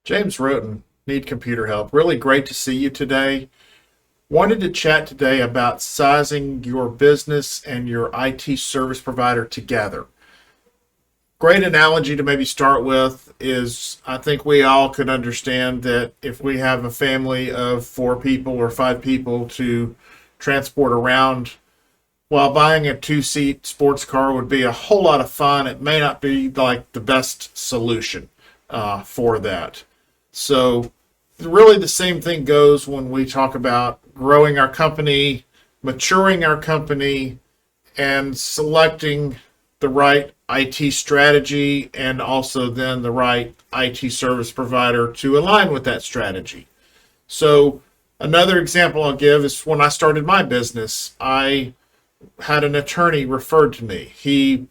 James Roten, need computer help. Really great to see you today. Wanted to chat today about sizing your business and your IT service provider together. Great analogy to maybe start with is I think we all could understand that if we have a family of 4 people or 5 people to transport around, while buying a 2-seat sports car would be a whole lot of fun, it may not be like the best solution for that. So really the same thing goes when we talk about growing our company, maturing our company, and selecting the right IT strategy and also then the right IT service provider to align with that strategy. So another example I'll give is when I started my business, I had an attorney referred to me. He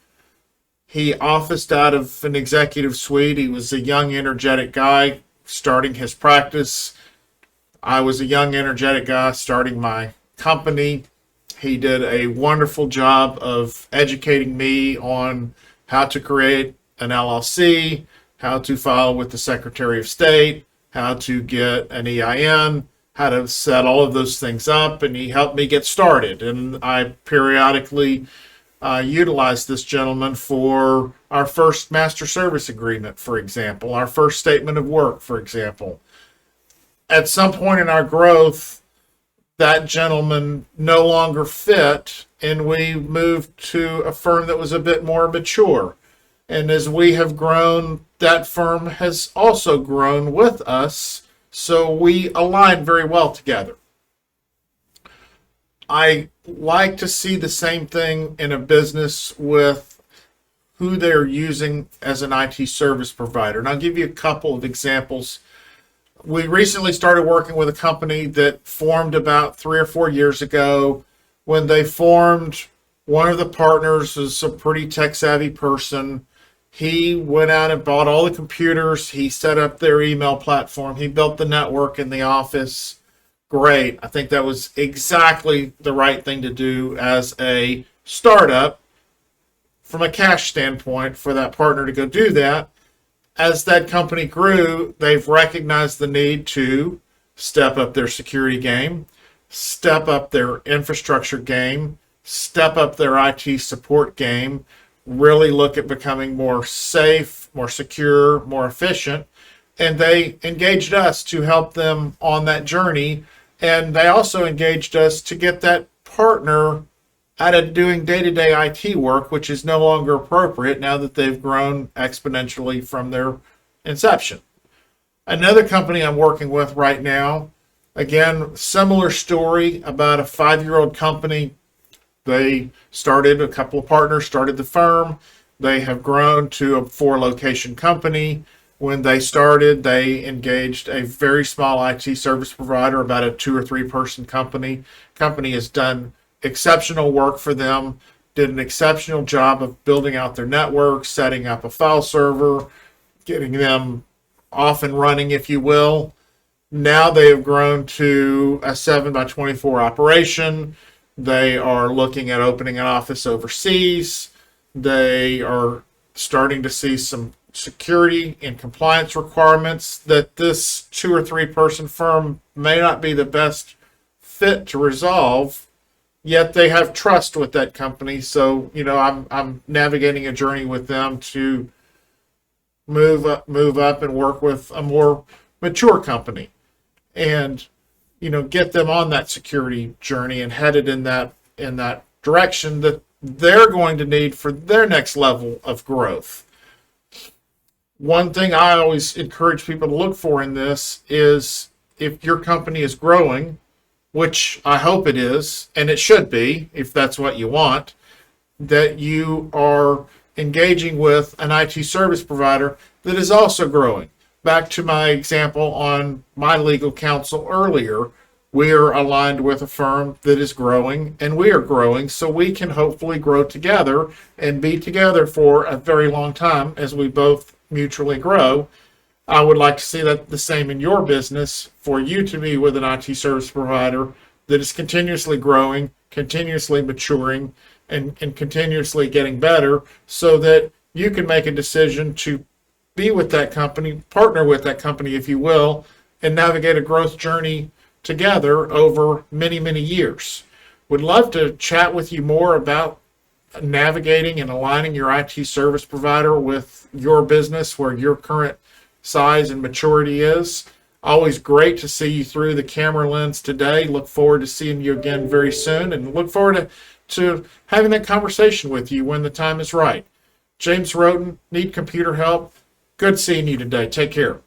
officed out of an executive suite. He was a young, energetic guy starting his practice. I was a young, energetic guy starting my company. He did a wonderful job of educating me on how to create an LLC, how to file with the Secretary of State, how to get an EIN, how to set all of those things up, and he helped me get started. And I periodically utilized this gentleman for our first master service agreement, for example, our first statement of work, for example. At some point in our growth, that gentleman no longer fit, and we moved to a firm that was a bit more mature. And as we have grown, that firm has also grown with us, so we align very well together. I like to see the same thing in a business with who they're using as an IT service provider. And I'll give you a couple of examples. We recently started working with a company that formed about 3 or 4 years ago. When they formed, one of the partners was a pretty tech-savvy person. He went out and bought all the computers. He set up their email platform. He built the network in the office. Great. I think that was exactly the right thing to do as a startup from a cash standpoint for that partner to go do that. As that company grew, they've recognized the need to step up their security game, step up their infrastructure game, step up their IT support game, really look at becoming more safe, more secure, more efficient. And they engaged us to help them on that journey. And they also engaged us to get that partner out of doing day-to-day IT work, which is no longer appropriate now that they've grown exponentially from their inception. Another company I'm working with right now, again, similar story about a 5-year-old company. They started, a couple of partners started the firm. They have grown to a 4-location company. When they started, they engaged a very small IT service provider, about a 2 or 3 person company. Company has done exceptional work for them, did an exceptional job of building out their network, setting up a file server, getting them off and running, if you will. Now they have grown to a 7x24 operation. They are looking at opening an office overseas. They are starting to see some security and compliance requirements that this 2 or 3 person firm may not be the best fit to resolve, yet they have trust with that company. So, I'm navigating a journey with them to move up and work with a more mature company and, get them on that security journey and headed in that direction that they're going to need for their next level of growth. One thing I always encourage people to look for in this is if your company is growing, which I hope it is, and it should be if that's what you want, that you are engaging with an IT service provider that is also growing. Back to my example on my legal counsel earlier, we are aligned with a firm that is growing, and we are growing, so we can hopefully grow together and be together for a very long time as we both mutually grow. I would like to see that the same in your business, for you to be with an IT service provider that is continuously growing, continuously maturing, and continuously getting better, so that you can make a decision to be with that company, partner with that company, if you will, and navigate a growth journey together over many, many years. Would love to chat with you more about navigating and aligning your IT service provider with your business, where your current size and maturity is. Always great to see you through the camera lens today. Look forward to seeing you again very soon, and look forward to having that conversation with you when the time is right. James Roten, need computer help? Good seeing you today. Take care.